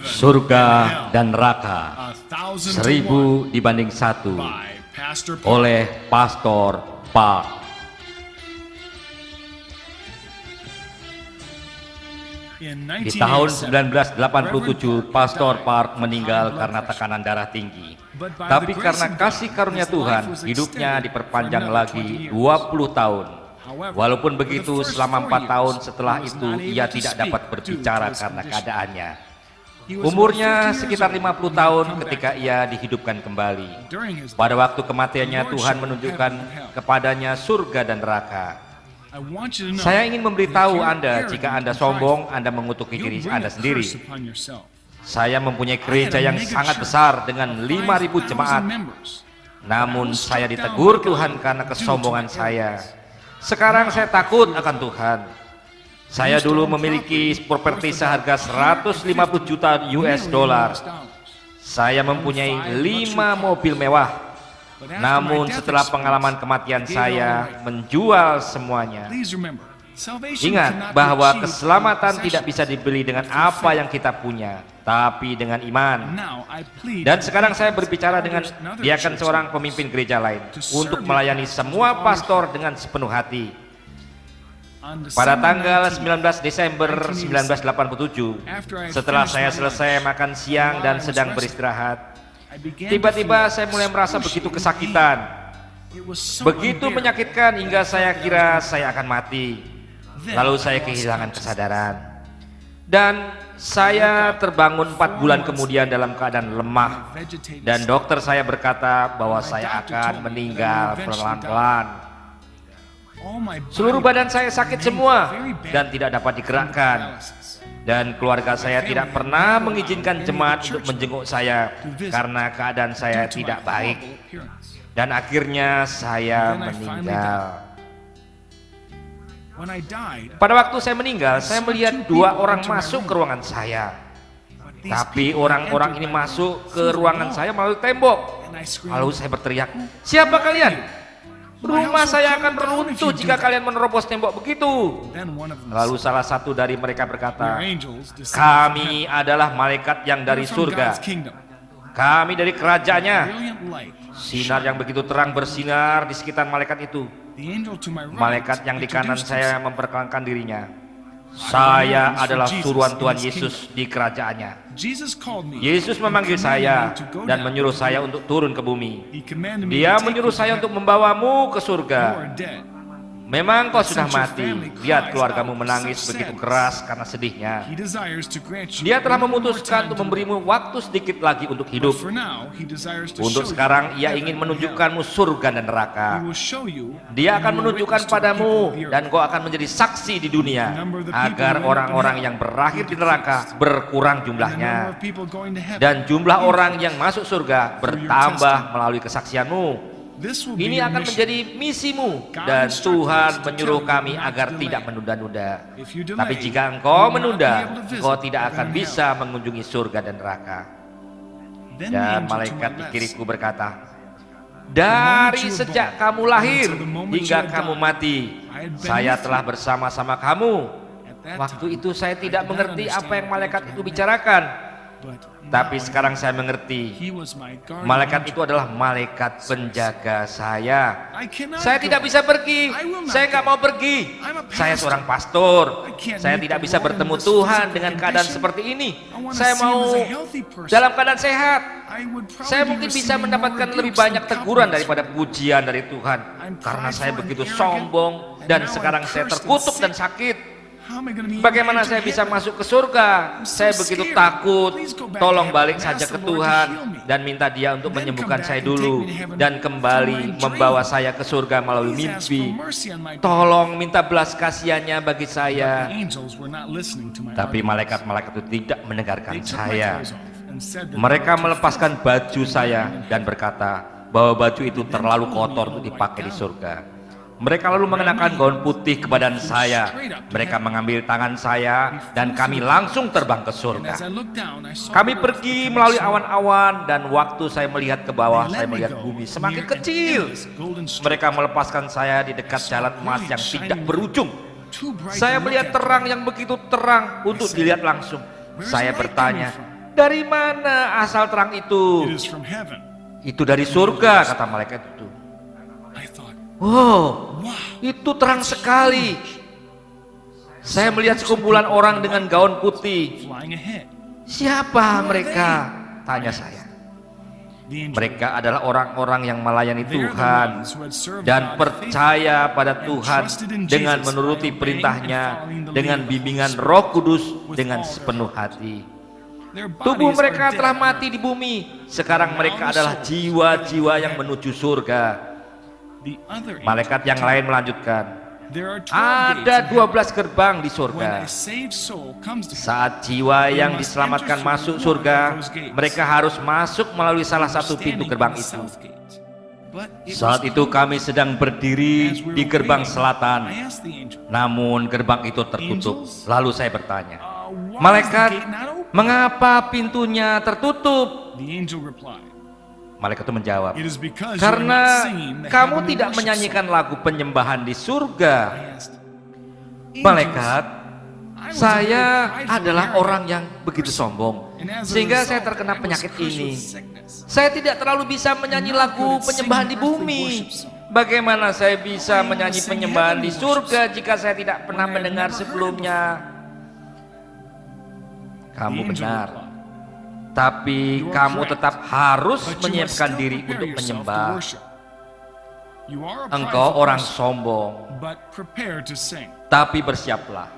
Surga dan Neraka 1000 dibanding 1 oleh Pastor Park. Di tahun 1987, Pastor Park meninggal karena tekanan darah tinggi. Tapi karena kasih karunia Tuhan, hidupnya diperpanjang lagi 20 tahun. Walaupun begitu, selama 4 tahun setelah itu, ia tidak dapat berbicara karena keadaannya. Umurnya sekitar 50 tahun ketika ia dihidupkan kembali. Pada waktu kematiannya, Tuhan menunjukkan kepadanya surga dan neraka. Saya ingin memberitahu Anda, jika Anda sombong, Anda mengutuki diri Anda sendiri. Saya mempunyai gereja yang sangat besar dengan 5.000 jemaat. Namun saya ditegur Tuhan karena kesombongan saya. Sekarang saya takut akan Tuhan. Saya dulu memiliki properti seharga 150 juta US dollar. Saya mempunyai 5 mobil mewah. Namun setelah pengalaman kematian saya menjual semuanya. Ingat bahwa keselamatan tidak bisa dibeli dengan apa yang kita punya, tapi dengan iman. Dan sekarang saya berbicara dengan diakan seorang pemimpin gereja lain untuk melayani semua pastor dengan sepenuh hati. Pada tanggal 19 Desember 1987, setelah saya selesai makan siang dan sedang beristirahat, tiba-tiba saya mulai merasa begitu kesakitan, begitu menyakitkan hingga saya kira saya akan mati. Lalu saya kehilangan kesadaran dan saya terbangun 4 bulan kemudian dalam keadaan lemah, dan dokter saya berkata bahwa saya akan meninggal pelan-pelan. Seluruh badan saya sakit semua dan tidak dapat digerakkan. Dan keluarga saya tidak pernah mengizinkan jemaat untuk menjenguk saya karena keadaan saya tidak baik. Dan akhirnya saya meninggal. Pada waktu saya meninggal, saya melihat 2 orang masuk ke ruangan saya. Tapi orang-orang ini masuk ke ruangan saya melalui tembok. Lalu saya berteriak, "Siapa kalian? Rumah saya akan runtuh jika kalian menerobos tembok begitu." Lalu salah satu dari mereka berkata, "Kami adalah malaikat yang dari surga. Kami dari kerajaannya." Sinar yang begitu terang bersinar di sekitar malaikat itu. Malaikat yang di kanan saya memperkenalkan dirinya. "Saya adalah suruhan Tuhan Yesus di kerajaannya." Yesus memanggil saya dan menyuruh saya untuk turun ke bumi. Dia menyuruh saya untuk membawamu ke surga. Memang kau sudah mati. Lihat keluargamu menangis begitu keras karena sedihnya. Dia telah memutuskan untuk memberimu waktu sedikit lagi untuk hidup. Untuk sekarang ia ingin menunjukkanmu surga dan neraka. Dia akan menunjukkan padamu dan kau akan menjadi saksi di dunia, agar orang-orang yang berakhir di neraka berkurang jumlahnya, dan jumlah orang yang masuk surga bertambah melalui kesaksianmu. Ini akan menjadi misimu, dan Tuhan menyuruh kami agar tidak menunda-nunda. Tapi jika engkau menunda, engkau tidak akan bisa mengunjungi surga dan neraka. Dan malaikat di kiriku berkata, "Dari sejak kamu lahir hingga kamu mati, saya telah bersama-sama kamu." Waktu itu saya tidak mengerti apa yang malaikat itu bicarakan. Tapi sekarang saya mengerti, malaikat itu adalah malaikat penjaga saya. Saya tidak bisa pergi, saya nggak mau pergi. Saya seorang pastor, saya tidak bisa bertemu Tuhan dengan keadaan seperti ini. Saya mau dalam keadaan sehat. Saya mungkin bisa mendapatkan lebih banyak teguran daripada pujian dari Tuhan, karena saya begitu sombong dan sekarang saya terkutuk dan sakit. Bagaimana saya bisa masuk ke surga? Saya begitu takut. Tolong balik saja ke Tuhan dan minta Dia untuk menyembuhkan saya dulu dan kembali membawa saya ke surga melalui mimpi. Tolong minta belas kasihannya bagi saya. Tapi malaikat-malaikat itu tidak mendengarkan saya. Mereka melepaskan baju saya dan berkata bahwa baju itu terlalu kotor untuk dipakai di surga. Mereka lalu mengenakan gaun putih ke badan saya. Mereka mengambil tangan saya dan kami langsung terbang ke surga. Kami pergi melalui awan-awan, dan waktu saya melihat ke bawah, saya melihat bumi semakin kecil. Mereka melepaskan saya di dekat jalan emas yang tidak berujung. Saya melihat terang yang begitu terang untuk dilihat langsung. Saya bertanya, Dari mana asal terang itu? It is from heaven. Itu dari surga, kata malaikat itu. I thought, Wow, wow, itu terang sekali. Saya melihat sekumpulan orang dengan gaun putih. flying ahead. Siapa mereka? Tanya saya. The angel, Mereka adalah orang-orang yang melayani they're the Tuhan ones who had served dan God faithfully percaya pada and Tuhan trusted in dengan Jesus menuruti by obeying perintahnya, and following the dengan leading of the bimbingan Holy Roh Kudus, with dengan all their sepenuh heart. hati. Their Tubuh bodies mereka are telah dead mati di bumi. Sekarang mereka adalah jiwa-jiwa yang menuju surga. The other Malaikat yang lain melanjutkan, there are 12 ada gates in heaven. 12 gerbang di When surga. a saved soul comes to heaven, Saat jiwa yang diselamatkan masuk surga, mereka harus masuk melalui salah satu pintu standing gerbang in the itu. south gate. But it Saat was itu kami sedang berdiri as we di were gerbang waiting, selatan. I asked the angel, Namun gerbang itu tertutup. Lalu saya bertanya, why is the malaikat, gate not open?" mengapa pintunya tertutup? The angel replied, Malaikat itu menjawab, "It is because you are karena not singing the kamu heavenly tidak worship menyanyikan song." lagu penyembahan di surga. I asked, "Angels, Malaikat, I was a saya very prideful adalah arrogant orang yang begitu person, sombong, and as a sehingga result, saya terkena I was penyakit cursed with ini. sickness. Saya tidak terlalu bisa menyanyi I'm not lagu good at penyembahan di singing earthly bumi. worship song. Bagaimana saya bisa How am I menyanyi gonna sing penyembahan di heavenly surga worship jika saya tidak pernah when I've mendengar never heard it sebelumnya? The Kamu angel benar, replied, tapi "You are kamu correct, tetap harus but you must menyiapkan still diri prepare untuk yourself to menyembah. worship. You are a Engkau prideful orang person, sombong, but prepare to sing." tapi bersiaplah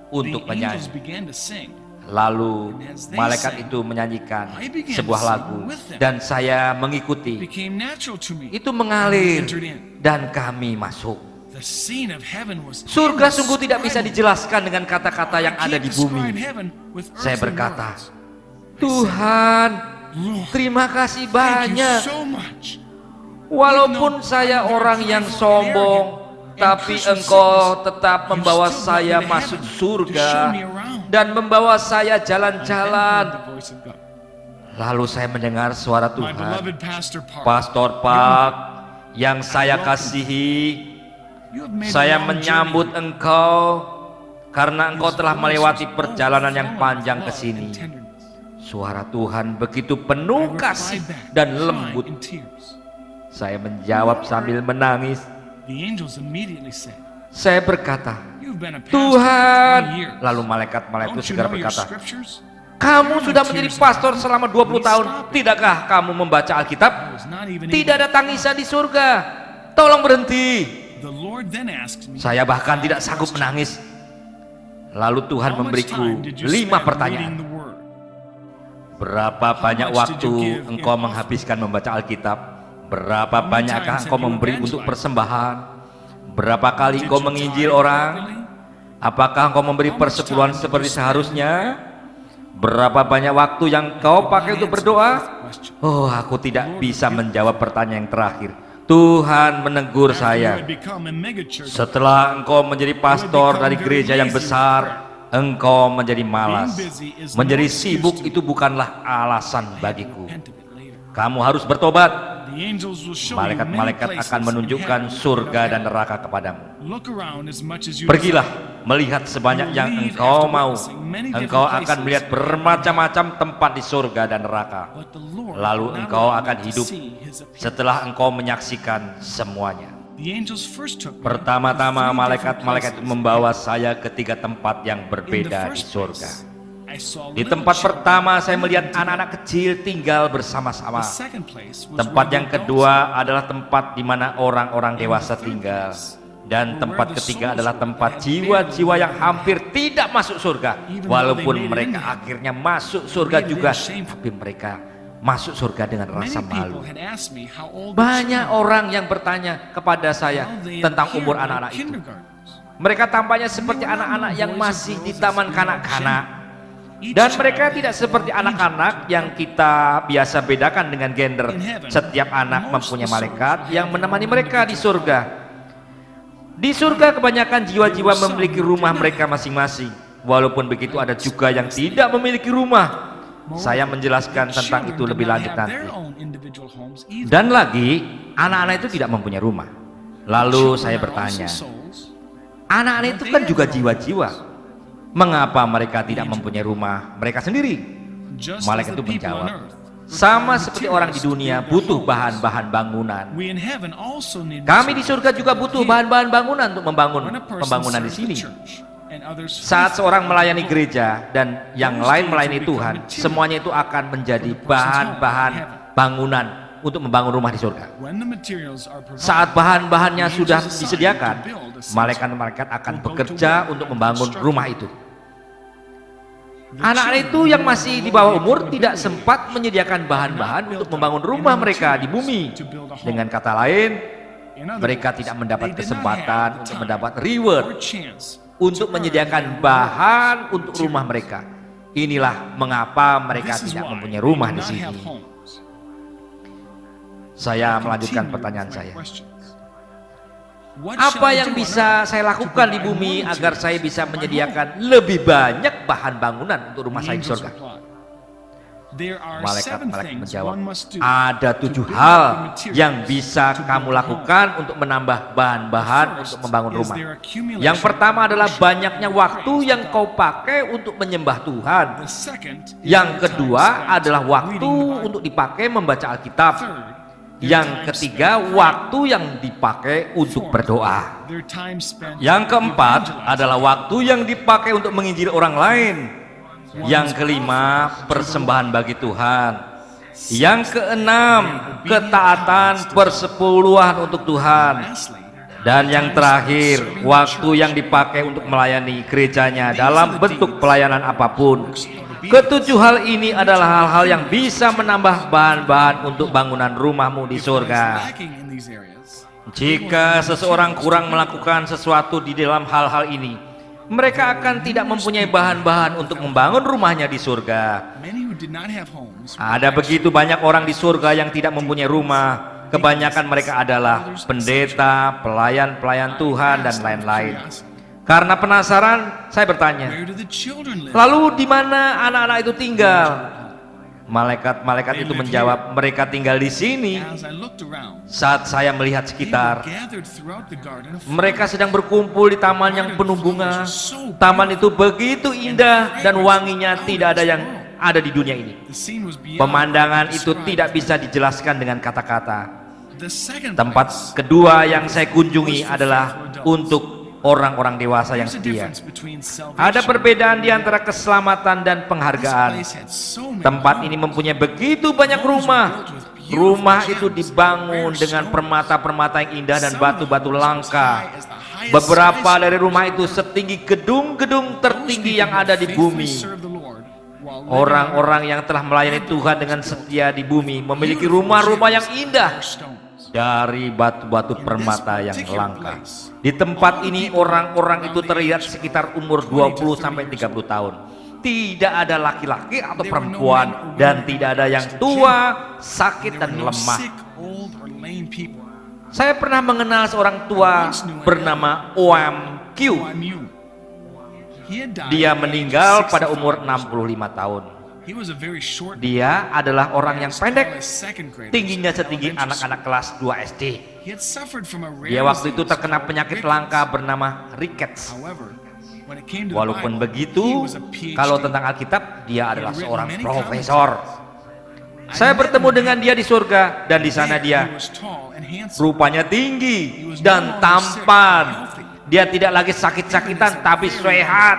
untuk The angels menyanyi. began to sing. Lalu And as they malaikat sang, itu menyanyikan I began sebuah to sing lagu with them. dan saya It mengikuti. became natural to me. Itu And we mengalir entered in. dan kami masuk. The scene of heaven was Surga sungguh tidak bisa indescribable. dijelaskan dengan kata-kata yang I ada can't di describe bumi. heaven with Saya earthly berkata, words. Tuhan, Lord, terima kasih thank you banyak. so much. Walaupun saya orang yang sombong, tapi Engkau tetap membawa saya masuk surga dan membawa saya jalan-jalan. The voice of God. Lalu saya mendengar suara My Tuhan, beloved Pastor Park, Pastor Park yang saya kasihi, you have made a saya long menyambut journey. Engkau karena Engkau His telah voice melewati was perjalanan yang overflowing panjang ke love sini. and tenderness. Suara Tuhan begitu I penuh replied kasih back, dan crying lembut. in tears. Saya menjawab sambil menangis. The angels immediately said, Saya berkata, "You've been a pastor Tuhan. for 20 years. Lalu malaikat-malaikat itu Don't you segera know your berkata, scriptures?" kamu sudah menjadi pastor selama 20 tahun. Tidakkah kamu membaca I Alkitab? was not even Tidak able- ada tangisan di surga. Tolong berhenti. The Lord then asked me, Saya bahkan tidak sanggup menangis. Lalu Tuhan "How much memberiku time did you 5 spend pertanyaan. reading the word?" Berapa banyak much did waktu you give in engkau offering? menghabiskan membaca Alkitab? Berapa How many banyakkah times engkau have you memberi evangelized? untuk persembahan? Berapa kali Did engkau you menginjil tithe orang? regularly? Apakah engkau memberi How much persepuluhan time did seperti you spend? seharusnya? Berapa banyak waktu yang kau pakai untuk berdoa? Question. Oh, aku tidak bisa menjawab pertanyaan yang terakhir. Tuhan menegur After you saya. had become a megachurch, Setelah engkau menjadi pastor dari gereja yang besar, engkau menjadi malas. Menjadi sibuk itu bukanlah alasan bagiku. repent of it later. Kamu harus bertobat. The angels will show you many Malaikat-malaikat places akan in menunjukkan heaven. surga dan neraka kepadamu. Look around as much as you Pergilah, desire. melihat sebanyak yang engkau mau. Engkau akan melihat bermacam-macam tempat di surga dan neraka. But the Lord Lalu will not engkau allow akan me to hidup see his appearance. setelah engkau menyaksikan semuanya. The angels first took me Pertama-tama to 3 malaikat-malaikat itu different membawa saya ke 3 tempat yang places. In the berbeda di first surga. place, I saw Di little tempat children pertama saya living melihat together. anak-anak kecil tinggal bersama-sama. The second place was Tempat where yang the adults kedua adalah tempat di mana orang-orang dewasa third tinggal. place Dan were tempat where the ketiga souls adalah were tempat that had jiwa-jiwa barely yang made it hampir tidak masuk surga. Even though Walaupun they made it mereka in heaven, akhirnya masuk surga made it in juga, shameful. tapi mereka masuk surga dengan Many rasa people malu. had asked me how old the Banyak children orang yang bertanya kepada saya were. How they tentang appeared umur like anak-anak itu. kindergartners. Mereka tampaknya seperti anak-anak yang masih di taman kanak-kanak. Dan mereka tidak seperti anak-anak yang kita biasa bedakan dengan gender. Setiap anak mempunyai malaikat yang menemani mereka di surga. Di surga kebanyakan jiwa-jiwa memiliki rumah mereka masing-masing. Walaupun begitu ada juga yang tidak memiliki rumah. Saya menjelaskan tentang itu lebih lanjut nanti. Dan lagi, anak-anak itu tidak mempunyai rumah. Lalu saya bertanya, anak-anak itu kan juga jiwa-jiwa. Mengapa mereka tidak mempunyai rumah mereka sendiri? Just as Malaikat the itu people on menjawab, earth sama require seperti orang di materials to dunia build their butuh homes, bahan-bahan bangunan. we in heaven also need Kami di materials surga juga butuh to give. bahan-bahan bangunan untuk membangun When a person pembangunan di serves the sini. church and others Saat faithfully seorang serve melayani the Lord, gereja dan yang those lain deeds melayani will become Tuhan, material semuanya itu akan menjadi for the person's home in bahan-bahan heaven. bangunan untuk membangun rumah di surga. When the materials are provided, Saat bahan-bahannya the sudah angels assigned disediakan, to build a sanctuary malaikat-malaikat akan will go to bekerja work untuk on membangun constructing rumah itu. The Anak-anak itu children yang who are masih di below bawah the umur ability tidak sempat menyediakan bahan-bahan untuk membangun rumah mereka di bumi. Dengan kata lain, In other mereka words, tidak mendapat they did not kesempatan have the untuk time mendapat reward, or chance untuk to earn menyediakan their bahan reward untuk rumah materials. mereka. Inilah mengapa mereka This is tidak why mempunyai they rumah do di not sini. have homes. Saya I melanjutkan continue pertanyaan with my saya. questions. What shall Apa I yang do on bisa earth saya to lakukan di provide bumi more agar saya materials bisa for my menyediakan home? lebih banyak bahan bangunan untuk rumah The saya di angels surga? replied, "There are 7 Malaikat-malaikat things menjawab, one must do ada to 7 build hal up the materials yang bisa to kamu build a home. lakukan untuk menambah bahan-bahan First untuk membangun is rumah. their accumulation Yang pertama of adalah worship banyaknya and waktu praise yang to kau God. pakai untuk menyembah Tuhan. The second is Yang their time kedua spent adalah waktu reading the Bible. untuk dipakai membaca Alkitab. Third, their Yang time ketiga, spent praying. waktu yang dipakai untuk Fourth, berdoa. their time spent Yang keempat evangelizing. adalah waktu yang dipakai untuk menginjili orang lain. Yang kelima, persembahan bagi Tuhan. Yang keenam, ketaatan persepuluhan untuk Tuhan. Lastly, Dan yang terakhir, waktu yang dipakai untuk melayani gerejanya dalam bentuk pelayanan apapun. Ketujuh hal ini adalah hal-hal yang bisa menambah bahan-bahan untuk bangunan rumahmu di surga. lacking in these areas, Jika seseorang kurang melakukan sesuatu di dalam hal-hal ini, mereka akan tidak mempunyai bahan-bahan untuk membangun rumahnya di surga. many who did not have homes Ada begitu banyak orang di surga yang tidak mempunyai rumah. Kebanyakan mereka adalah pendeta, pelayan-pelayan Tuhan, dan lain-lain. Karena penasaran, saya bertanya, where do the children live? lalu di mana anak-anak itu tinggal? Malaikat-malaikat itu menjawab, mereka tinggal di sini. As I looked around, Saat saya melihat they were sekitar, gathered throughout the garden of mereka sedang berkumpul di taman yang penuh bunga. Taman itu begitu indah dan wanginya tidak ada yang ada di dunia ini. the scene was beyond Pemandangan itu described. tidak bisa dijelaskan dengan kata-kata. The second Tempat place, kedua yang saya kunjungi adalah untuk orang-orang dewasa yang there's a setia. difference between salvation. Ada perbedaan di antara keselamatan dan This penghargaan. place had so many Tempat homes. ini mempunyai begitu banyak rumah. Rumah itu dibangun dengan permata-permata yang indah dan batu-batu langka. Beberapa dari rumah itu setinggi gedung-gedung tertinggi yang ada di bumi. Orang-orang yang telah melayani Tuhan dengan setia di bumi memiliki rumah-rumah yang indah dari batu-batu permata yang langka. Di tempat ini orang-orang itu terlihat sekitar umur 20 sampai 30 tahun. Tidak ada laki-laki atau perempuan dan tidak ada yang tua, sakit dan lemah. Saya pernah mengenal seorang tua bernama OMQ. Dia meninggal pada umur 65 tahun. Dia adalah orang yang pendek, tingginya setinggi anak-anak kelas 2 SD. Dia waktu itu terkena penyakit langka bernama rickets. Walaupun begitu, kalau tentang Alkitab, dia adalah seorang profesor. Saya bertemu dengan dia di surga, dan di sana dia rupanya tinggi dan tampan. Dia tidak lagi sakit-sakitan, tapi sehat.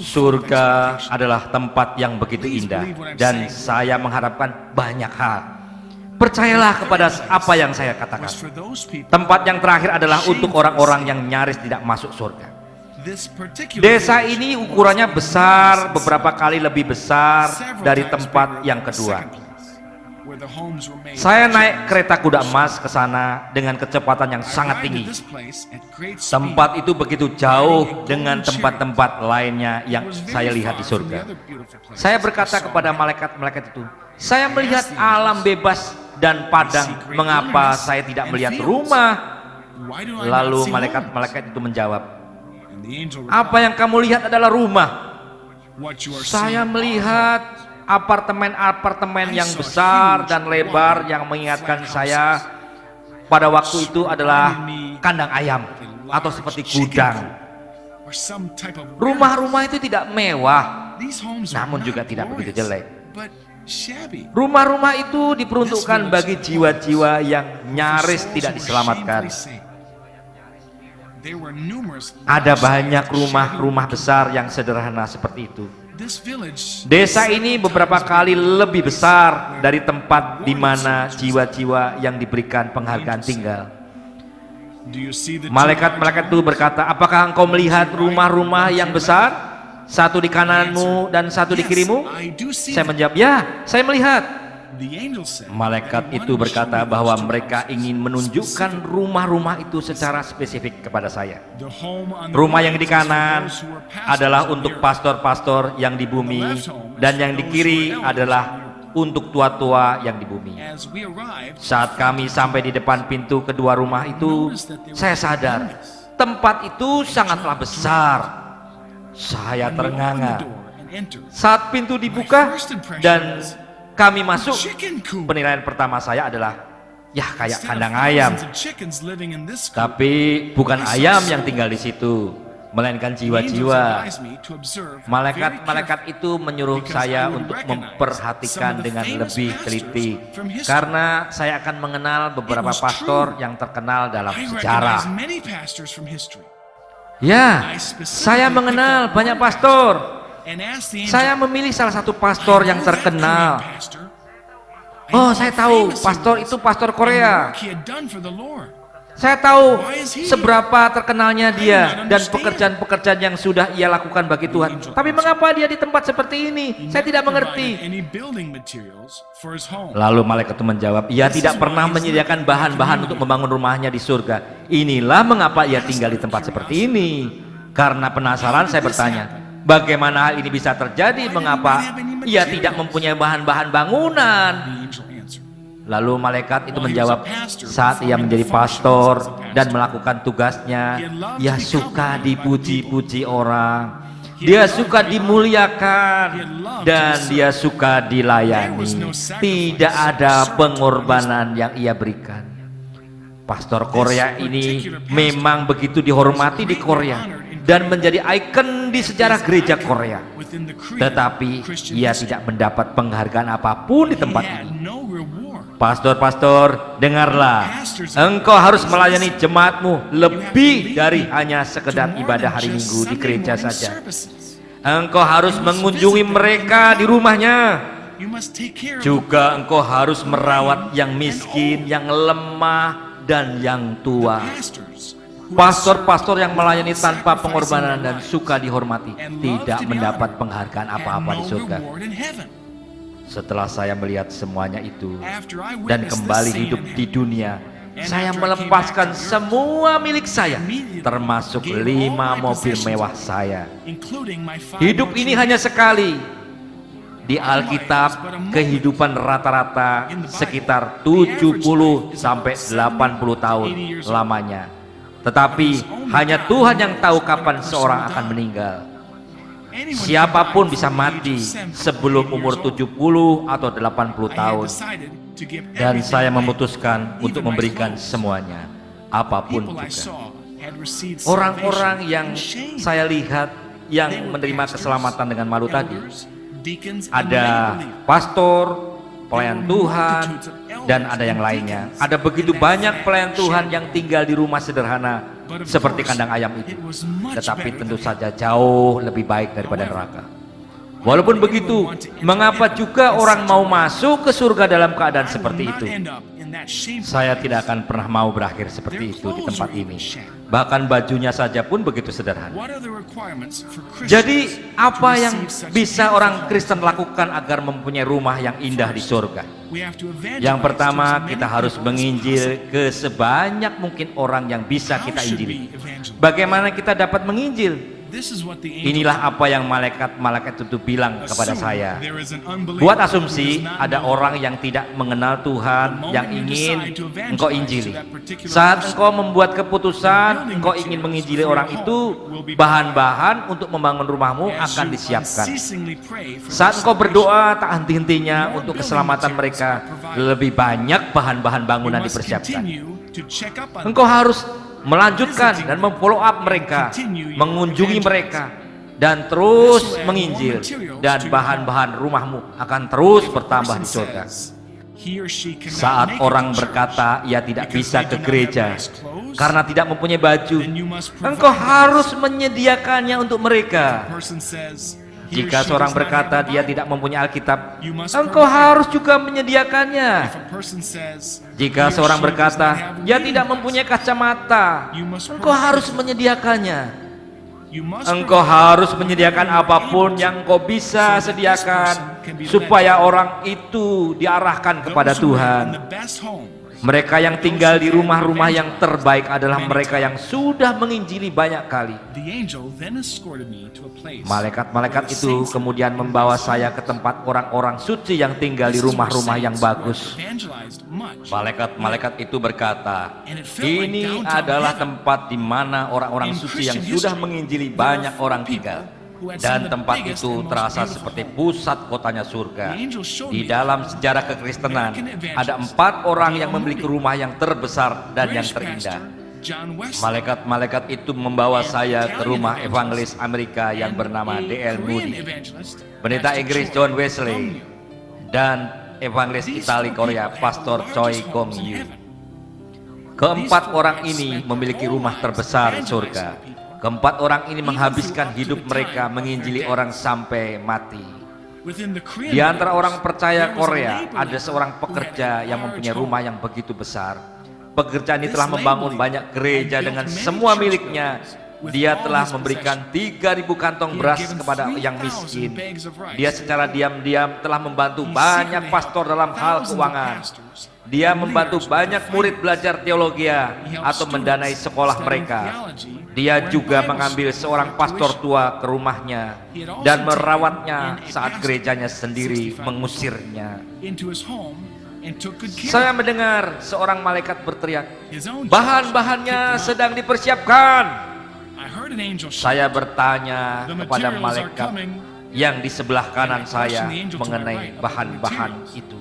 Surga adalah tempat yang begitu indah, dan saya mengharapkan banyak hal. Percayalah kepada apa yang saya katakan. Tempat yang terakhir adalah untuk orang-orang yang nyaris tidak masuk surga. Desa ini ukurannya besar, beberapa kali lebih besar dari tempat yang kedua. Saya naik kereta kuda emas ke sana dengan kecepatan yang sangat tinggi. Tempat itu begitu jauh dengan tempat-tempat lainnya yang saya lihat di surga. Saya berkata kepada malaikat-malaikat itu, saya melihat alam bebas dan padang, mengapa saya tidak melihat rumah? Lalu malaikat-malaikat itu menjawab, apa yang kamu lihat adalah rumah. Saya melihat apartemen-apartemen yang besar dan lebar yang mengingatkan saya pada waktu itu adalah kandang ayam atau seperti gudang. Rumah-rumah itu tidak mewah, These homes are namun juga not tidak begitu glorious, jelek. but shabby. Rumah-rumah itu diperuntukkan bagi jiwa-jiwa yang nyaris tidak diselamatkan. There were numerous Ada large banyak shabby rumah-rumah homes. besar yang sederhana seperti itu. This village Desa ini beberapa kali lebih besar dari tempat di mana jiwa-jiwa yang diberikan penghargaan tinggal. Do you see the two Malaikat-malaikat itu berkata, apakah engkau melihat rumah-rumah yang besar? Satu di kananmu dan satu di Yes, kirimu? I do see Saya them. menjawab, ya, saya melihat. The angel said Malaikat that he itu wanted to show berkata me bahwa those two mereka houses ingin menunjukkan specifically. rumah-rumah itu secara spesifik kepada saya. The home on the Rumah right yang di is for kanan those who were pastors adalah on untuk the earth. pastor-pastor yang di bumi, dan yang di kiri adalah untuk tua-tua yang di bumi. As we arrived, Saat kami sampai di depan pintu kedua rumah itu, saya sadar tempat itu sangatlah besar. Saya when we opened the ternganga door and entered, saat pintu dibuka dan kami masuk. chicken coop. Penilaian pertama saya adalah, ya kayak Instead of kandang ayam. thousands of chickens living in this coop, Tapi bukan ayam yang tinggal di situ, melainkan the angels jiwa-jiwa. advised me to observe very Malaikat-malaikat carefully, itu menyuruh because saya I would untuk recognize memperhatikan some of the dengan famous lebih pastors teliti, from history. karena saya akan mengenal beberapa was pastor true. yang terkenal dalam I sejarah. recognize many pastors from history. Ya, I specifically saya mengenal picked up banyak one pastor. And asked the angel, Saya memilih salah satu pastor "I yang know that terkenal. Korean pastor. I Oh, know saya how tahu famous he pastor was itu pastor and the Korea. work he had done for the Lord. Saya tahu Why is he seberapa terkenalnya I dia do not dan understand. pekerjaan-pekerjaan yang sudah ia lakukan bagi Tuhan. angel Tapi answered, mengapa dia di tempat seperti ini? He Saya never tidak provided mengerti. any building materials for his home. Lalu malaikat itu menjawab, ia This tidak is why pernah he's menyediakan living in bahan-bahan the untuk community. membangun rumahnya di surga. Inilah mengapa ia tinggal di tempat seperti ini. Karena penasaran saya bertanya, bagaimana hal ini bisa terjadi? Mengapa ia tidak mempunyai bahan-bahan bangunan? The angel answered, Lalu malaikat itu menjawab, saat ia menjadi pastor dan melakukan tugasnya, ia suka dipuji-puji orang, dia suka dimuliakan, dan dia suka dilayani. Tidak ada pengorbanan yang ia berikan. Pastor Korea ini memang begitu dihormati di Korea dan menjadi ikon di sejarah gereja Korea. within the creed Tetapi Christian ia history, tidak mendapat penghargaan apapun di he tempat had ini. no reward. Pastor-pastor, dengarlah, engkau harus melayani jemaatmu lebih dari hanya sekedar To more ibadah than hari just Minggu di Sunday gereja morning saja. services. Engkau harus mengunjungi mereka di rumahnya. You must take care of Juga engkau harus merawat yang miskin, yang lemah, dan yang the tua. pastors who Pastor-pastor yang serve melayani without tanpa sacrificing pengorbanan their dan lives suka dihormati, and love tidak to be mendapat honored, penghargaan had apa-apa di no surga. reward in heaven. Setelah saya melihat semuanya itu After I dan witnessed kembali this scene hidup in di heaven, dunia, and saya after I melepaskan came back to the earth, semua milik saya, immediately termasuk gave all 5 my mobil possessions mewah away, saya. including my 5 Hidup ini more hanya children. sekali. Di Alkitab, kehidupan rata-rata sekitar 70 sampai 80 tahun lamanya. Tetapi hanya Tuhan yang tahu kapan seorang akan meninggal. Anyone Siapapun can die bisa before the mati age of 7 sebelum years umur old. 70 atau 80 I had tahun. decided to give Dan everything saya away, memutuskan even untuk my memberikan clothes. semuanya, apapun People I juga. saw had received Orang-orang salvation yang and shame. saya lihat yang They were menerima pastors, keselamatan dengan malu tadi, elders, deacons, and ada lay believers. pastor, pelayan Tuhan, dan ada yang lainnya. Ada begitu banyak pelayan Tuhan yang tinggal di rumah sederhana seperti kandang ayam itu. Tetapi tentu saja jauh lebih baik daripada neraka. Walaupun begitu, mengapa juga orang mau masuk ke surga dalam keadaan seperti itu? Saya tidak akan pernah mau berakhir seperti itu di tempat ini. Bahkan bajunya saja pun begitu sederhana. Jadi apa yang bisa orang Kristen lakukan agar mempunyai rumah yang indah di surga? Yang pertama, kita harus menginjil ke sebanyak mungkin orang yang bisa kita injili. Bagaimana kita dapat menginjil? Inilah apa yang malaikat-malaikat itu bilang kepada saya. Buat asumsi ada orang yang tidak mengenal Tuhan yang ingin engkau injili. Saat engkau membuat keputusan engkau ingin menginjili orang itu, bahan-bahan untuk membangun rumahmu akan disiapkan. Saat engkau berdoa tak henti-hentinya untuk keselamatan mereka, lebih banyak bahan-bahan bangunan dipersiapkan. Engkau harus melanjutkan dan memfollow up mereka, mengunjungi mereka, dan terus menginjil, dan bahan-bahan rumahmu akan terus bertambah di surga. Saat orang berkata ia tidak bisa ke gereja karena tidak mempunyai baju, engkau harus menyediakannya untuk mereka. Jika seorang berkata dia tidak mempunyai Alkitab, engkau harus juga menyediakannya. Jika seorang berkata dia tidak mempunyai kacamata, engkau harus menyediakannya. Engkau harus menyediakan apapun yang engkau bisa sediakan supaya orang itu diarahkan kepada Tuhan. Mereka yang tinggal di rumah-rumah yang terbaik adalah mereka yang sudah menginjili banyak kali. Malaikat-malaikat itu kemudian membawa saya ke tempat orang-orang suci yang tinggal di rumah-rumah yang bagus. Malaikat-malaikat itu berkata, ini adalah tempat di mana orang-orang suci yang sudah menginjili banyak orang tinggal. Dan tempat itu terasa seperti pusat kotanya surga. Di dalam sejarah kekristenan ada 4 orang yang memiliki rumah yang terbesar dan yang terindah. Malaikat-malaikat itu membawa saya ke rumah evangelis Amerika yang bernama D.L. Moody, pendeta Inggris John Wesley, dan evangelis Itali Korea Pastor Choi Kong Yu. Keempat orang ini memiliki rumah terbesar di surga. Keempat orang ini menghabiskan hidup mereka menginjili orang sampai mati. Di antara orang percaya Korea ada seorang pekerja yang mempunyai rumah yang begitu besar. Pekerja ini telah membangun banyak gereja dengan semua miliknya. Dia telah memberikan 3.000 kantong beras kepada yang miskin. Dia secara diam-diam telah membantu banyak pastor dalam hal keuangan. Dia membantu banyak murid belajar teologi atau mendanai sekolah mereka. Dia juga mengambil seorang pastor tua ke rumahnya dan merawatnya saat gerejanya sendiri mengusirnya. Saya mendengar seorang malaikat berteriak, bahan-bahannya sedang dipersiapkan. Saya bertanya kepada malaikat yang di sebelah kanan saya mengenai bahan-bahan itu.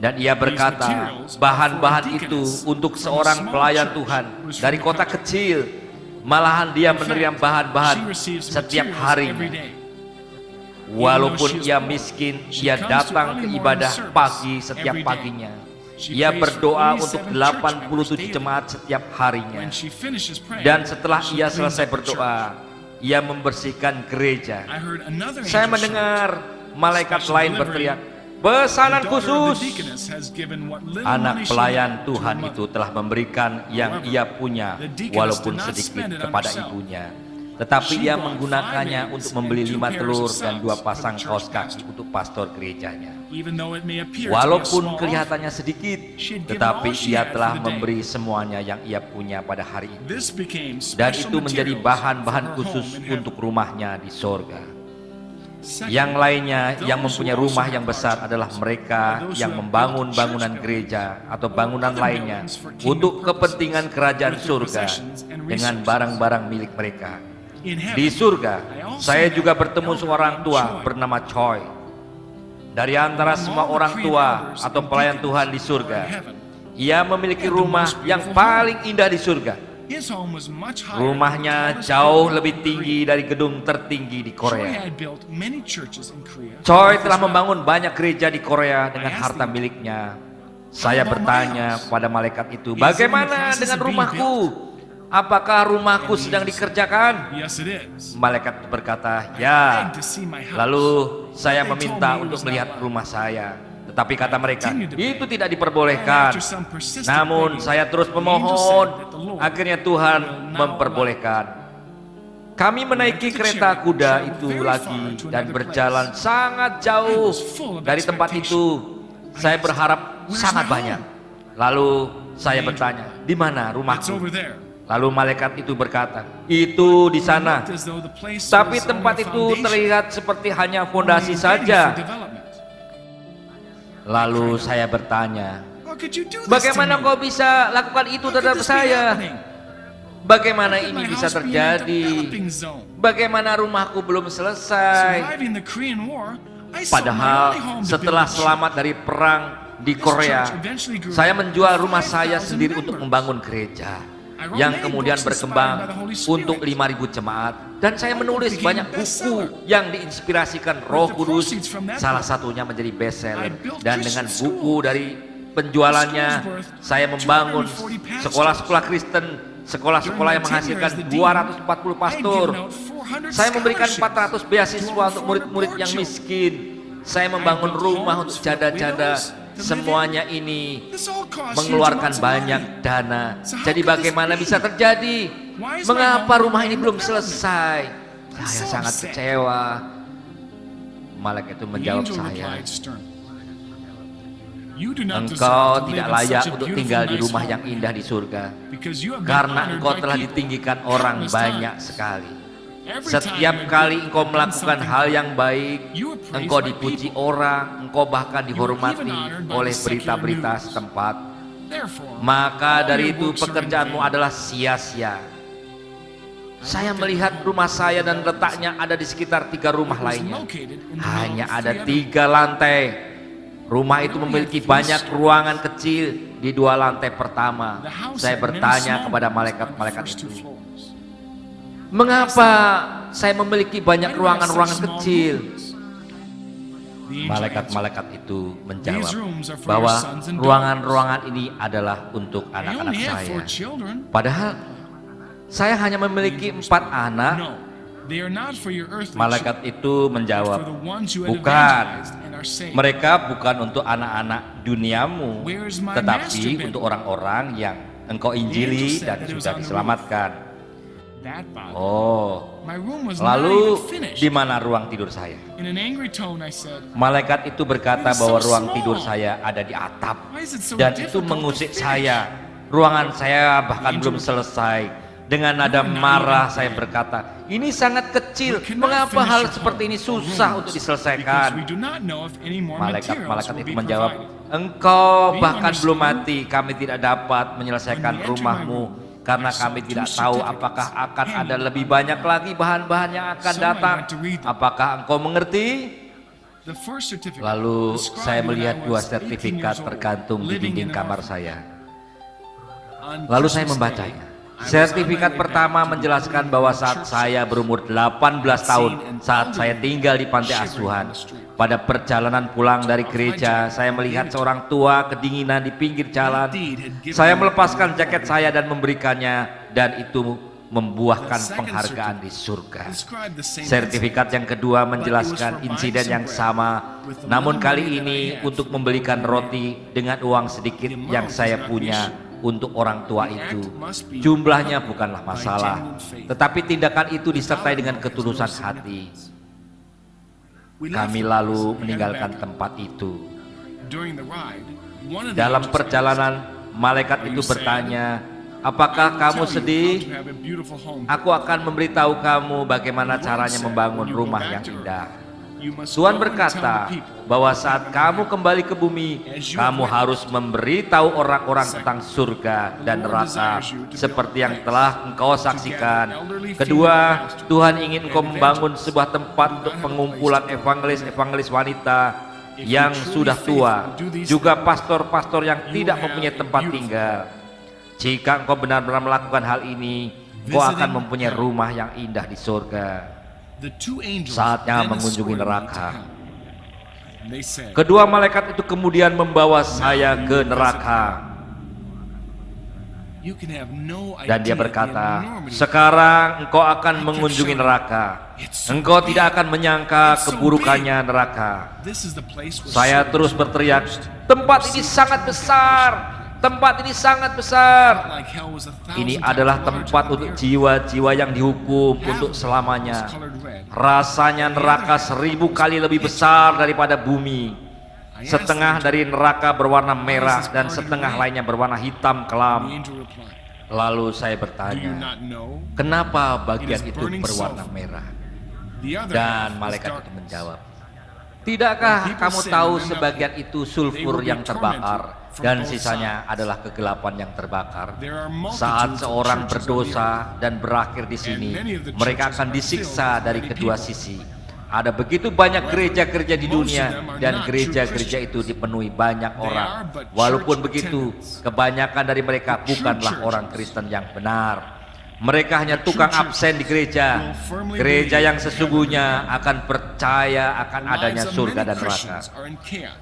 Dan ia berkata, bahan-bahan itu untuk seorang pelayan Tuhan dari kota kecil. Malahan dia menerima bahan-bahan setiap harinya. Walaupun ia miskin, ia datang ke ibadah pagi setiap paginya. Ia berdoa untuk 87 jemaat setiap harinya. Dan setelah ia selesai berdoa, ia membersihkan gereja. Saya mendengar malaikat lain berteriak, pesanan khusus. Anak pelayan Tuhan itu telah memberikan yang ia punya walaupun sedikit kepada ibunya. Tetapi ia menggunakannya untuk membeli 5 telur dan 2 pasang kaos kaki untuk pastor gerejanya. Walaupun kelihatannya sedikit, tetapi ia telah memberi semuanya yang ia punya pada hari itu. Dan itu menjadi bahan-bahan khusus untuk rumahnya di sorga. Yang lainnya yang mempunyai rumah yang besar adalah mereka yang membangun bangunan gereja atau bangunan lainnya untuk kepentingan kerajaan surga dengan barang-barang milik mereka. Di surga, saya juga bertemu seorang tua bernama Choi. Dari antara semua orang tua atau pelayan Tuhan di surga, ia memiliki rumah yang paling indah di surga. Rumahnya jauh lebih tinggi dari gedung tertinggi di Korea. Choi telah membangun banyak gereja di Korea dengan harta miliknya. Saya bertanya pada malaikat itu, bagaimana dengan rumahku? Apakah rumahku sedang dikerjakan? Malaikat berkata, ya. Lalu saya meminta untuk melihat rumah saya. Tetapi kata mereka, itu tidak diperbolehkan. Namun saya terus memohon, akhirnya Tuhan memperbolehkan. Kami menaiki kereta kuda itu lagi dan berjalan sangat jauh dari tempat itu. Saya berharap sangat banyak. Lalu saya bertanya, di mana rumahku? Lalu malaikat itu berkata, itu di sana. Tapi tempat itu terlihat seperti hanya fondasi saja. Lalu saya bertanya, bagaimana kau bisa lakukan itu terhadap saya? Bagaimana ini bisa terjadi? Bagaimana rumahku belum selesai? Padahal setelah selamat dari perang di Korea, saya menjual rumah saya sendiri untuk membangun gereja. yang kemudian berkembang untuk 5.000 jemaat. Dan saya menulis banyak buku yang diinspirasikan Roh Kudus, salah satunya menjadi bestseller. Dan dengan buku dari penjualannya, saya membangun sekolah-sekolah Kristen, sekolah-sekolah yang menghasilkan 240 pastor. Saya memberikan 400 beasiswa untuk murid-murid yang miskin. Saya membangun rumah untuk janda-janda. Semuanya ini mengeluarkan banyak dana. Jadi bagaimana bisa terjadi? Mengapa rumah ini belum selesai? Saya sangat kecewa. Malaikat itu menjawab saya, engkau tidak layak untuk tinggal di rumah yang indah di surga, karena engkau telah ditinggikan orang banyak sekali. Setiap kali engkau melakukan hal yang baik, engkau dipuji orang, engkau bahkan dihormati oleh berita-berita setempat. Maka dari itu pekerjaanmu adalah sia-sia. Saya melihat rumah saya dan letaknya ada di sekitar 3 rumah lainnya. Hanya ada 3 lantai. Rumah itu memiliki banyak ruangan kecil di 2 lantai pertama. Saya bertanya kepada malaikat-malaikat itu, mengapa saya memiliki banyak ruangan-ruangan kecil? Malaikat-malaikat itu menjawab bahwa ruangan-ruangan ini adalah untuk anak-anak saya. Padahal saya hanya memiliki 4 anak. Malaikat itu menjawab, bukan, mereka bukan untuk anak-anak duniamu, tetapi untuk orang-orang yang engkau injili dan sudah diselamatkan. Oh, lalu di mana ruang tidur saya? Malaikat itu berkata bahwa ruang tidur saya ada di atap, dan itu mengusik saya. Ruangan saya bahkan belum selesai. Dengan nada marah saya berkata, ini sangat kecil, mengapa hal seperti ini susah untuk diselesaikan? Malaikat-malaikat itu menjawab, engkau bahkan belum mati, kami tidak dapat menyelesaikan rumahmu, karena kami tidak tahu apakah akan ada lebih banyak lagi bahan-bahan yang akan datang. Apakah engkau mengerti? Lalu saya melihat 2 sertifikat tergantung di dinding kamar saya. Lalu saya membacanya. Sertifikat pertama menjelaskan bahwa saat saya berumur 18 tahun, saat saya tinggal di panti asuhan, pada perjalanan pulang dari gereja, saya melihat seorang tua kedinginan di pinggir jalan. Saya melepaskan jaket saya dan memberikannya, dan itu membuahkan penghargaan di surga. Sertifikat yang kedua menjelaskan insiden yang sama, namun kali ini untuk membelikan roti dengan uang sedikit yang saya punya untuk orang tua itu. Jumlahnya bukanlah masalah, tetapi tindakan itu disertai dengan ketulusan hati. Kami lalu meninggalkan tempat itu. Dalam perjalanan, malaikat itu bertanya, apakah kamu sedih? Aku akan memberitahu kamu bagaimana caranya membangun rumah yang indah. Tuhan berkata bahwa saat kamu kembali ke bumi, kamu harus memberitahu orang-orang tentang surga dan neraka seperti yang telah engkau saksikan. Kedua, Tuhan ingin engkau membangun sebuah tempat untuk pengumpulan evangelis-evangelis wanita yang sudah tua, juga pastor-pastor yang tidak mempunyai tempat tinggal. Jika engkau benar-benar melakukan hal ini, engkau akan mempunyai rumah yang indah di surga. Saatnya mengunjungi neraka. Kedua malaikat itu kemudian membawa saya ke neraka. Dan dia berkata, sekarang engkau akan mengunjungi neraka. Engkau tidak akan menyangka keburukannya neraka. Saya terus berteriak, tempat ini sangat besar. Tempat ini sangat besar. Ini adalah tempat untuk jiwa-jiwa yang dihukum untuk selamanya. Rasanya neraka 1000 kali lebih besar daripada bumi. Setengah dari neraka berwarna merah dan setengah lainnya berwarna hitam kelam. Lalu saya bertanya, kenapa bagian itu berwarna merah? Dan malaikat itu menjawab, tidakkah kamu tahu sebagian itu sulfur yang terbakar dan sisanya adalah kegelapan yang terbakar? Saat seorang berdosa dan berakhir di sini, mereka akan disiksa dari kedua sisi. Ada begitu banyak gereja-gereja di dunia dan gereja-gereja itu dipenuhi banyak orang. Walaupun begitu, kebanyakan dari mereka bukanlah orang Kristen yang benar. Mereka hanya tukang absen di gereja. Gereja yang sesungguhnya akan percaya akan adanya surga dan neraka.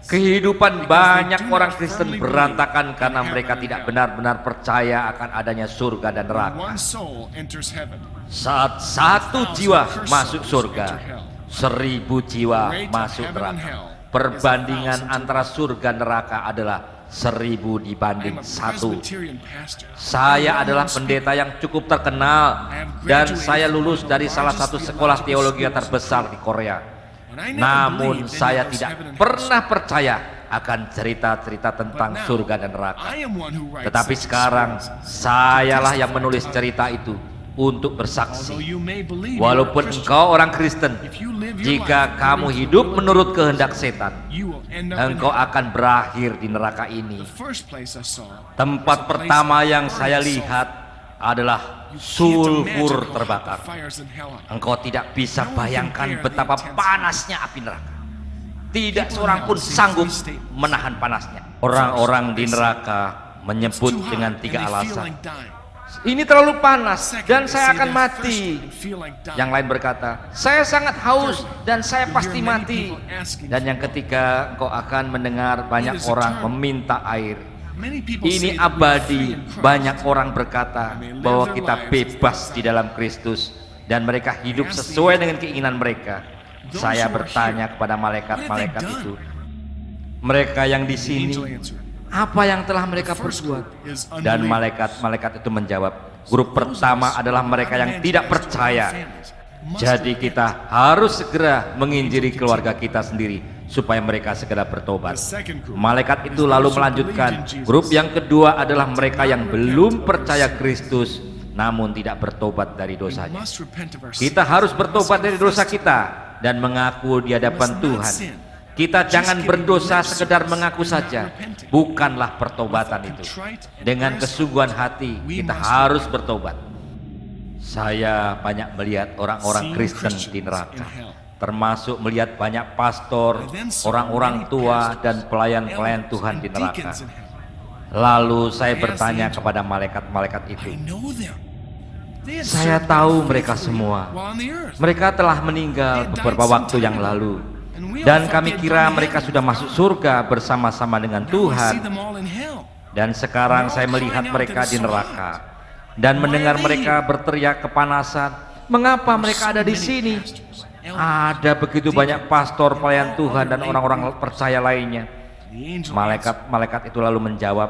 Kehidupan banyak orang Kristen berantakan karena mereka tidak benar-benar percaya akan adanya surga dan neraka. Saat satu jiwa masuk surga, 1000 jiwa masuk neraka. Perbandingan antara surga neraka adalah 1000 dibanding 1. Saya adalah pendeta yang cukup terkenal dan saya lulus dari salah satu sekolah teologi yang terbesar di Korea. Namun saya tidak pernah percaya akan cerita-cerita tentang surga dan neraka. Tetapi sekarang sayalah yang menulis cerita itu untuk bersaksi. Walaupun engkau orang Kristen, jika kamu hidup menurut kehendak setan, engkau akan berakhir di neraka ini. Tempat pertama yang saya lihat adalah sulfur terbakar. Engkau tidak bisa bayangkan betapa panasnya api neraka. Tidak seorang pun sanggup menahan panasnya. Orang-orang di neraka menyebut dengan 3 alasan. Ini terlalu panas dan saya akan mati. Yang lain berkata, saya sangat haus dan saya pasti mati. Dan yang ketiga, engkau akan mendengar banyak orang meminta air. Ini abadi. Banyak orang berkata bahwa kita bebas di dalam Kristus dan mereka hidup sesuai dengan keinginan mereka. Saya bertanya kepada malaikat-malaikat itu, mereka yang di sini, apa yang telah mereka perbuat? Dan malaikat-malaikat itu menjawab, grup pertama adalah mereka yang tidak percaya. Jadi kita harus segera menginjili keluarga kita sendiri supaya mereka segera bertobat. Malaikat itu lalu melanjutkan, grup yang kedua adalah mereka yang belum percaya Kristus namun tidak bertobat dari dosanya. Kita harus bertobat dari dosa kita dan mengaku di hadapan Tuhan. Kita jangan berdosa sekedar mengaku saja. Bukanlah pertobatan itu. Dengan kesungguhan hati kita harus bertobat. Saya banyak melihat orang-orang Kristen di neraka, termasuk melihat banyak pastor, orang-orang tua dan pelayan-pelayan Tuhan di neraka. Lalu saya bertanya kepada malaikat-malaikat itu, saya tahu mereka semua. Mereka telah meninggal beberapa waktu yang lalu. Dan kami kira mereka sudah masuk surga bersama-sama dengan Tuhan. Dan sekarang saya melihat mereka di neraka dan mendengar mereka berteriak kepanasan, mengapa mereka ada di sini? Ada begitu banyak pastor, pelayan Tuhan dan orang-orang percaya lainnya. Malaikat-malaikat itu lalu menjawab,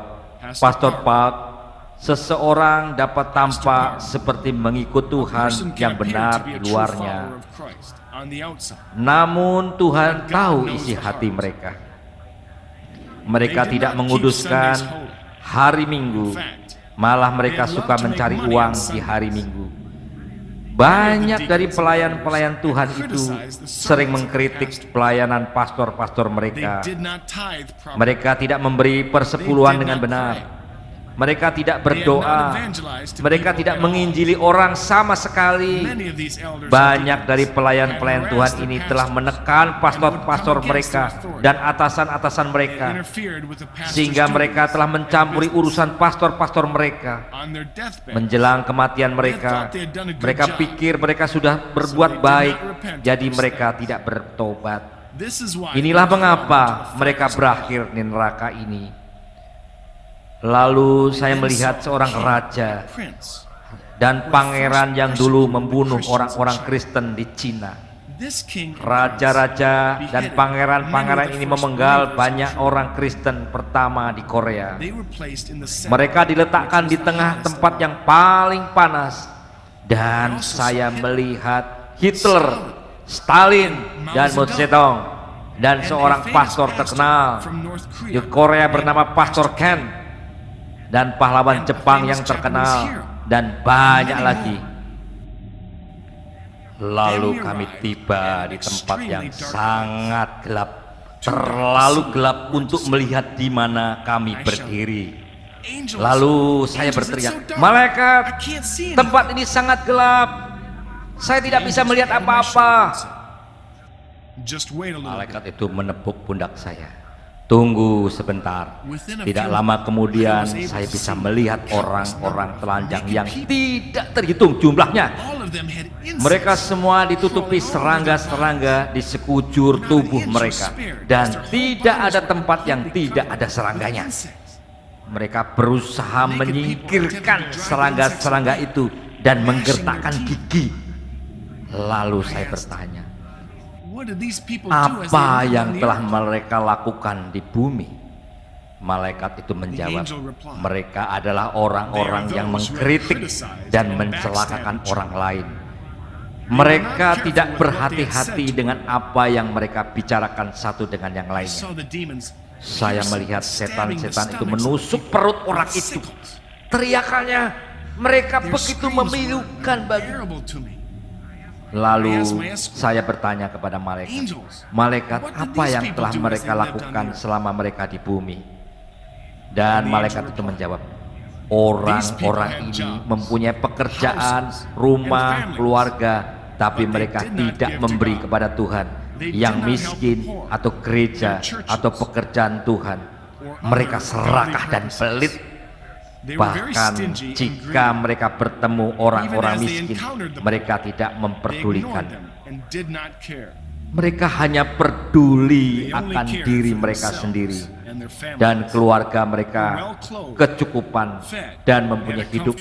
Pastor Park, seseorang dapat tampak seperti mengikut Tuhan yang benar di luarnya, namun Tuhan tahu isi hati mereka. Mereka tidak menguduskan hari Minggu, malah mereka suka mencari uang di hari Minggu. Banyak dari pelayan-pelayan Tuhan itu sering mengkritik pelayanan pastor-pastor mereka. Mereka tidak memberi persepuluhan dengan benar. Mereka tidak berdoa, mereka tidak menginjili orang sama sekali. Banyak dari pelayan-pelayan Tuhan ini telah menekan pastor-pastor mereka dan atasan-atasan mereka, sehingga mereka telah mencampuri urusan pastor-pastor mereka. Menjelang kematian mereka, mereka pikir mereka sudah berbuat baik, jadi mereka tidak bertobat. Inilah mengapa mereka berakhir di neraka ini. Lalu saya melihat seorang raja dan pangeran yang dulu membunuh orang-orang Kristen di Cina. Raja-raja dan pangeran-pangeran ini memenggal banyak orang Kristen pertama di Korea. Mereka diletakkan di tengah tempat yang paling panas. Dan saya melihat Hitler, Stalin, dan Mao Zedong, dan seorang pastor terkenal di Korea bernama Pastor Ken, dan pahlawan Jepang yang terkenal, dan banyak lagi. Lalu kami tiba di tempat yang sangat gelap, terlalu gelap untuk melihat di mana kami berdiri. Lalu saya berteriak, malaikat, tempat ini sangat gelap, saya tidak bisa melihat apa-apa. Just wait a little bit. Malaikat itu menepuk pundak saya. Tunggu sebentar. Tidak lama kemudian saya bisa melihat orang-orang telanjang yang tidak terhitung jumlahnya. All of them had insects. Mereka semua ditutupi serangga-serangga di sekujur tubuh mereka, dan tidak ada tempat yang tidak ada serangganya. Mereka berusaha menyingkirkan serangga-serangga itu dan menggertakkan gigi. Lalu saya bertanya, What did these people do as they apa lived yang on the telah earth? mereka lakukan di bumi? Malaikat itu menjawab, mereka adalah orang-orang yang mengkritik dan mencelakakan orang lain. Mereka tidak berhati-hati dengan apa yang mereka bicarakan satu dengan yang I lainnya. saw the demons Saya melihat stabbing the setan-setan itu stomachs menusuk perut orang itu. Teriakannya, mereka Their begitu screams were memilukan bagi. unbearable to me. Lalu saya bertanya kepada malaikat, malaikat apa yang telah mereka lakukan selama mereka di bumi? Dan malaikat itu menjawab, orang-orang ini mempunyai pekerjaan, rumah, keluarga, tapi mereka tidak memberi kepada Tuhan. Yang miskin atau gereja atau pekerjaan Tuhan, mereka serakah dan pelit. Bahkan jika mereka bertemu orang-orang miskin, mereka tidak memperdulikan. Mereka hanya peduli akan diri mereka sendiri dan keluarga mereka kecukupan dan mempunyai hidup